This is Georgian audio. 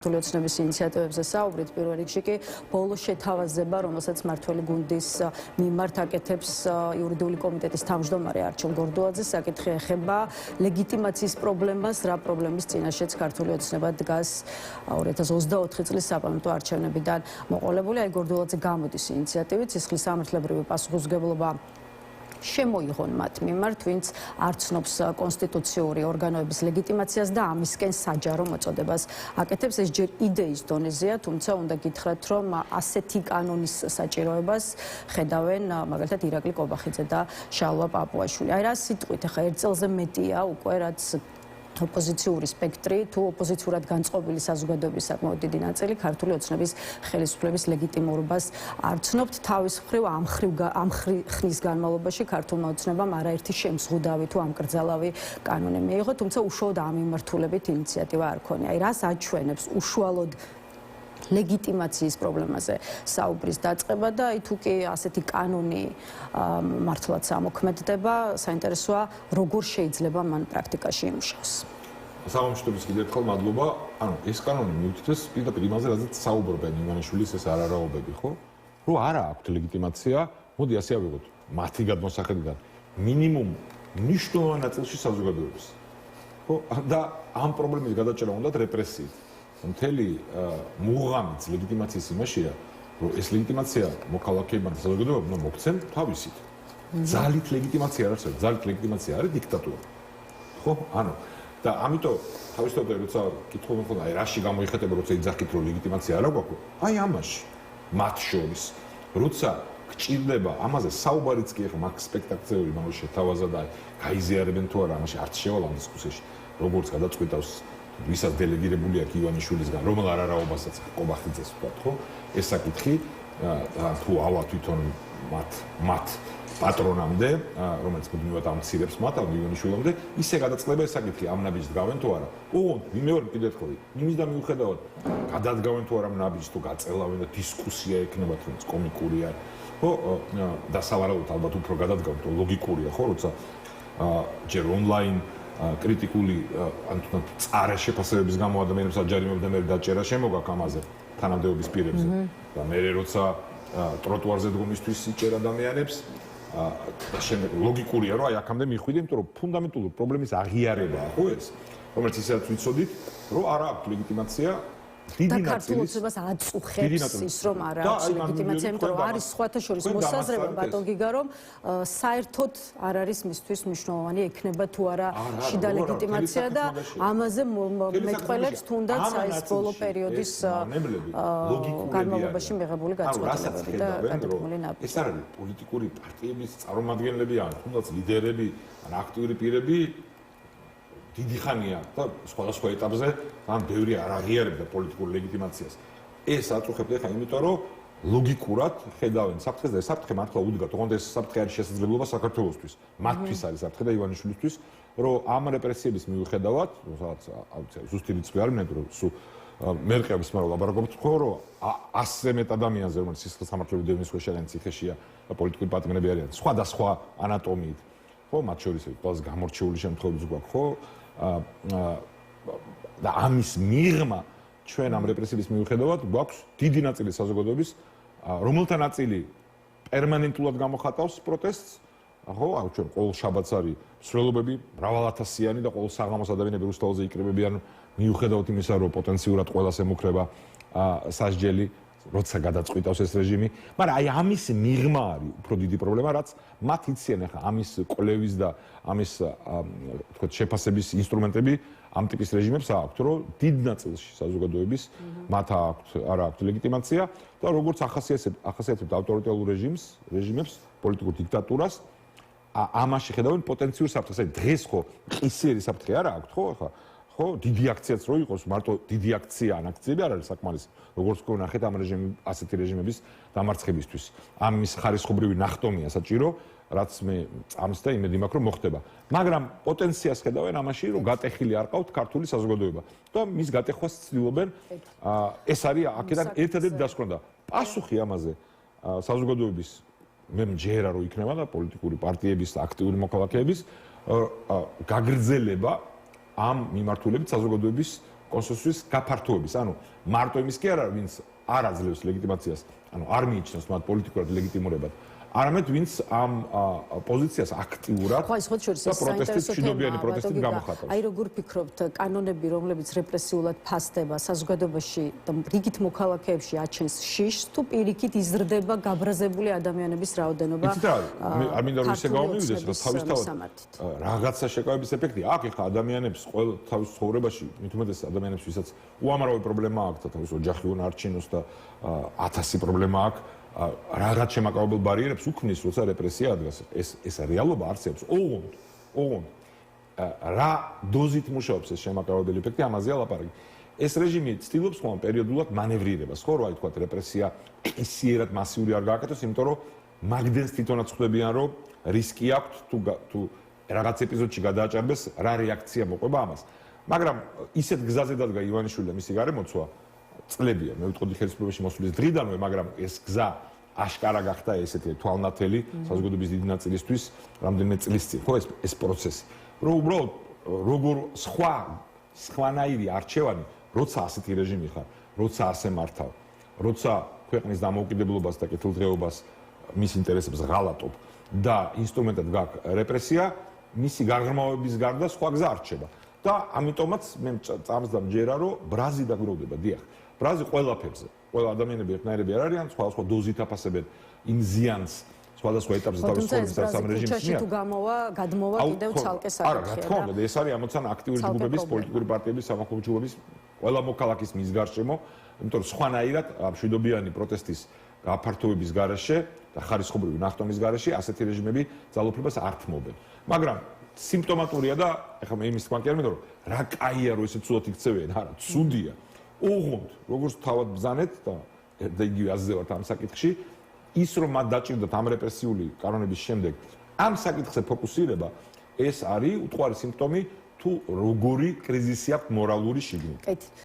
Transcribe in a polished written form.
ქართული ოცნების ინიციატივებზე საუბრით, პირველ რიგში კი ბოლო შეთავაზება, რომელსაც მმართველი გუნდის მიმართ აკეთებს იურიდიული კომიტეტის თავმჯდომარე არჩილ გორდუაძე, საკითხი ეხება ლეგიტიმაციის პრობლემას, რა პრობლემის წინაშეც ქართული ოცნება დგას 2024 წლის საპარლამენტო არჩევნებიდან მოყოლებული. აი გორდუაძე გამოდის ინიციატივით, სისხლის სამართლებრივი პასუხისმგებლობა შემოიღონ მათ მიმართ, ვინც არ ცნობს კონსტიტუციური ორგანოების ლეგიტიმაციას და ამისკენ საჯარო მოწოდებას აკეთებს. ეს ჯერ იდეის დონეზეა, თუმცა უნდა გითხრათ, რომ ასეთი კანონის საჭიროებას ხედავენ მაგალითად ირაკლი კობახიძე და შალვა პაპუაშვილი. აი რა სიტყვით, ახლა ერთ წელზე მეტია უკვე, რაც ოპოზიციური სპექტრი თუ ოპოზიციურად განწყობილი საზოგადოების საკმაოდ დიდი ნაწილი ქართული ოცნების ხელისუფლების ლეგიტიმურობას არ ცნობთ. თავის მხრივ ამ ხნის განმავლობაში ქართულმა ოცნებამ არაერთი შემზღუდავი თუ ამკრძალავი კანონი მიიღო, თუმცა უშუალოდ ამ მიმართულებით ინიციატივა არ ქონია. აი რას აჩვენებს უშუალოდ ლეგიტიმაციის პრობლემაზე საუბრის დაწყება და აი თუ კი ასეთი კანონი მართლაც ამოქმედდება, საინტერესოა როგორ შეიძლება მან პრაქტიკაში იმუშაოს. სამომშვიდობის კიდევ ერთხელ მადლობა. ანუ ეს კანონი მიუთითებს პირდაპირ იმაზე, რაზეც საუბრობენ ივანიშვილის ეს არარაობები, ხო? რომ არა აქვთ ლეგიტიმაცია, მოდი ასე ავიღოთ, მათი გადმოსახედიდან მინიმუმ მნიშვნელოვან ნაწილში საზოგადოების. ხო? და ამ პრობლემის გადაჭერა უნდათ რეპრესიით. მთელი მუღამიც ლეგიტიმაციის იმაშია, რომ ეს ლეგიტიმაცია მოქალაქეებმა და საზოგადოებამ უნდა მოქცენ თავისით. ძალით ლეგიტიმაცია არ არსებობს, ძალით ლეგიტიმაცია არის დიქტატურა. ხო? ანუ და ამიტომ თავისთავად როცა კითხულობენ ხოლმე, აი რაში გამოიხატება, როცა იძახით, რომ ლეგიტიმაცია არ აქვს, აი ამაში. მათ შორის, როცა გჭირდება ამაზე საუბარიც კი ახლა მაგ სპექტაკლზე მაგ შეთავაზა და გაიზიარებენ თუ არა, ამაში არც შევალ ამ დისკუსიაში, როგორც გადაწყვეტავს ვისაც დელეგირებული აქვს ივანიშვილისგან, რომელ არარაობასაც კობახიძეს ვთქვათ, ხო? ეს საკითხი თუ ავა თვითონ მათ პატრონამდე, რომელიც მუდმივად ამცირებს მათ ამ ივანიშვილამდე, ისე გადაწყდება ეს საკითხი, ამ ნაბიჯს დგავენ თუ არა. ოღონდ ვიმეორებ კიდევ ერთხელ, იმის და მიუხედავად, გადადგავენ თუ არა ნაბიჯს თუ გაწელავენ და დისკუსია ექნება, თუნდაც კომიკურია, ხო? და სავარაუდოდ ალბათ უფრო გადადგავენ, თუ ლოგიკურია, ხო, როცა ჯერ ონლაინ კრიტიკული ან თუნდაც წარე შეფასებების გამო ადამიანებს აჯარიმებდა მე დაჭერა შემოგაქვს ამაზე თანამდებობის პირებზე და მე როცა ტროტუარზე დგომისთვის იჭერ ადამიანებს და შემდეგ ლოგიკურია რომ აი აქამდე მიხვიდე, იმიტომ რომ ფუნდამენტური პრობლემის აღიარებაა ხო ეს, რომელიც ისაც ვიცოდით, რომ არა აქვს ლეგიტიმაცია და ქართულ ოცნებას აწუხებს ის რომ არა აქვს ლეგიტიმაცია, იმიტომ რომ არის სხვათა შორის მოსაზრება ბატონ გიგა, რომ საერთოდ არ არის მისთვის მნიშვნელოვანი ექნება თუ არა შიდა ლეგიტიმაცია და ამაზე მეტყველებს თუნდაც ეს ბოლო პერიოდის განმავლობაში მიღებული გაწყვეტილებები და გადადგმული ნაბიჯი. ეს არ არის პოლიტიკური პარტიების წარმომადგენლები ან თუნდაც ლიდერები ან აქტიური პირები დიდი ხანია და სხვადასხვა ეტაპზე ამ ბევრი არ აღიარებდა პოლიტიკურ ლეგიტიმაციას. ეს აწუხებდა ხა იმიტომ რომ ლოგიკურად ხედავენ საფრთხეს და ეს საფრთხე მართლა უდგათ, ოღონდ ეს საფრთხე არის შესაძლებლობა საქართველოსთვის. მათთვის არის საფრთხე და ივანიშვილისთვის, რომ ამ რეპრესიების მიუხედავად, სადაც ზუსტი რიცხვი არ მინდა, რომ სულ მერყევის მაგრამ ლაბარაკობთ ხო, რომ 100-ზე მეტ ადამიანზე, რომელიც სისხლის სამართლებრივი დევნის ქვეშ არიან, ციხეშია და პოლიტიკური პატრონები არიან, სხვადასხვა ანატომიით. ხო, მათ შორის ყველაზე გამორჩეული შემთხვევებიც გვაქვს, ხო? და ამის მიღმა ჩვენ ამ რეპრესიების მიუხედავად გვაქვს დიდი ნაწილი საზოგადოების, რომელთა ნაწილი პერმანენტულად გამოხატავს პროტესტს, ხო, ანუ ჩვენ ყოველ შაბათს არის მსვლელობები, მრავალათასიანი და ყოველ საღამოს ადამიანები რუსთაველზე იკრიბებიან მიუხედავად იმისა, რომ პოტენციურად ყველას ემუქრება სასჯელი, როცა გადაწყვიტავს ეს რეჟიმი, მაგრამ აი ამის მიღმა არის უფრო დიდი პრობლემა, რაც მათ იციან ახლა ამის კვლევის და ამის თქვა შეფასების ინსტრუმენტები ამ ტიპის რეჟიმებს აქვთ, რომ დიდ ნაწილში საზოგადოების მათ არ აქვთ ლეგიტიმაცია და როგორც ახასიათებთ ავტორიტარულ რეჟიმებს, პოლიტიკურ დიქტატურას, ამაში ხედავენ პოტენციურ საფრთხეს. აი დღეს ხო ყისიერი საფრთხე არ აქვთ, ხო ახლა ხო, დიდი აქციაც რო იყოს, მარტო დიდი აქცია ან აქციები არ არის საკმარისი. როგორც გქონახეთ ამ ასეთი რეჟიმების დამარცხებისთვის. ამის ხარისხობრივი ნახტომია საჭირო, რაც მე წამს და იმედი მაქვს, რომ მოხდება. მაგრამ პოტენციას ხედავენ ამაში, რომ გატეხილი არ ყავთ ქართული საზოგადოება და მის გატეხვას ცდილობენ. ეს არის აქედან ერთადერთი დასკვნოდა. პასუხი ამაზე საზოგადოების მე მჯერა რომ იქნება და პოლიტიკური პარტიების და აქტიური მოქალაქეების გაგრძელება ამ მიმართულებით საზოგადოების კონსტიტუციის გაფართოების, ანუ მარტო იმის კი არა, ვინც არ აძლევს ლეგიტიმაციას, ანუ არ მიიჩნევს მათ პოლიტიკურად ლეგიტიმურებად, არამედ ვინც ამ პოზიციას აქტიურად და პროტესტით, მშვიდობიანი პროტესტით გამოხატავს. აი როგორ ფიქრობთ, კანონები, რომლებიც რეპრესიულად ფასდება საზოგადოებაში და რიგით მოქალაქეებში აჩენს შიშს, თუ პირიქით იზრდება გაბრაზებული ადამიანების რაოდენობა? იცით რა, არ მინდა რომ ისე გამომივიდეს, რომ თავისთავად რაღაცა შეკავების ეფექტი აქვს ახლა ადამიანებს ყოველ თავის ცხოვრებაში, მით უმეტეს ადამიანებს, ვისაც უამრავი პრობლემა აქვს და თავის ოჯახი უნდა არჩინოს და 1000 პრობლემა აქვს. Რაღაც შემაკავებელ ბარიერებს უქმნის, როცა რეპრესია ადგას. ეს რეალობა არსებობს. ოღონდ რა დოზით მუშაობს ეს შემაკავებელი ეფექტი, ამაზეა ლაპარაკი. ეს რეჟიმი ცდილობს ხოლმე პერიოდულად მანევრირებას, ხო, რა თქვა, რეპრესია ისიერად მასიური არ გააკეთოს, იმიტომ რომ მაგდენს თვითონაც ხვდებიან, რომ რისკი აქვს თუ რაღაც ეპიზოდში გადააჭარბეს, რა რეაქცია მოყვება ამას. მაგრამ ისეთ გზაზე დადგა ივანიშვილი და მისი გარემოცვა წლებია, მე ვიტყოდი ხელისუფლებაში მოსვლის დღიდანვე, მაგრამ ეს გზა აშკარა გახდა ესეთი თვალნათელი საზოგადოების დიდი ნაწილისთვის რამდენიმე წლის წინ, ხო ეს პროცესი. რომ უბრალოდ როგორ სხვანაირი არჩევანი, როცა ასეთი რეჟიმი ხარ, როცა ასე მართავ, როცა ქვეყნის დამოუკიდებლობას და კეთილდღეობას მის ინტერესებს ღალატობ და ინსტრუმენტად გაქვს რეპრესია, მისი გარღრმავების გარდა სხვა გზა არ რჩება. და ამიტომაც მე წამს და მჯერა, რომ ბრაზი დაგროვდება, დიახ. ბრაზი ყველაფერზე. ყველა ადამიანები ერთნაირები არ არიან, სხვადასხვა დოზით აფასებენ იმ ზიანს, სხვადასხვა ეტაპზე თავის ცხოვრების ამ რეჟიმს მიერ. თუ გადმოვა კიდევ ცალკე საკითხია. არა, რა თქმა უნდა, ეს არის ამოცანა აქტიური ჯგუფების, პოლიტიკური პარტიების, სამოქალაქო ჯგუფების, ყველა მოქალაქის მის გარშემო, იმიტომ რომ სხვანაირად მშვიდობიანი პროტესტის გაფართოების გარეშე და ხარისხობრივი ნახტომის გარეშე ასეთი რეჟიმები ძალაუფლებას არ თმობენ. მაგრამ სიმპტომატურია და ეხლა მე იმის თქვა კი არ მინდა რომ რა კაია რომ ესე ცუდად იქცევიან, არა, ცუდია. ოღონდ როგორც თავად ბზანეთ და იგივე აზრზევართ ამ საკითხში, ის რომ მათ დაჭირდათ ამ რეპრესიული კანონების შემდეგ ამ საკითხზე ფოკუსირება, ეს არის უტყუარი სიმპტომი თუ როგორი კრიზისი აქვს მორალური შიგნით.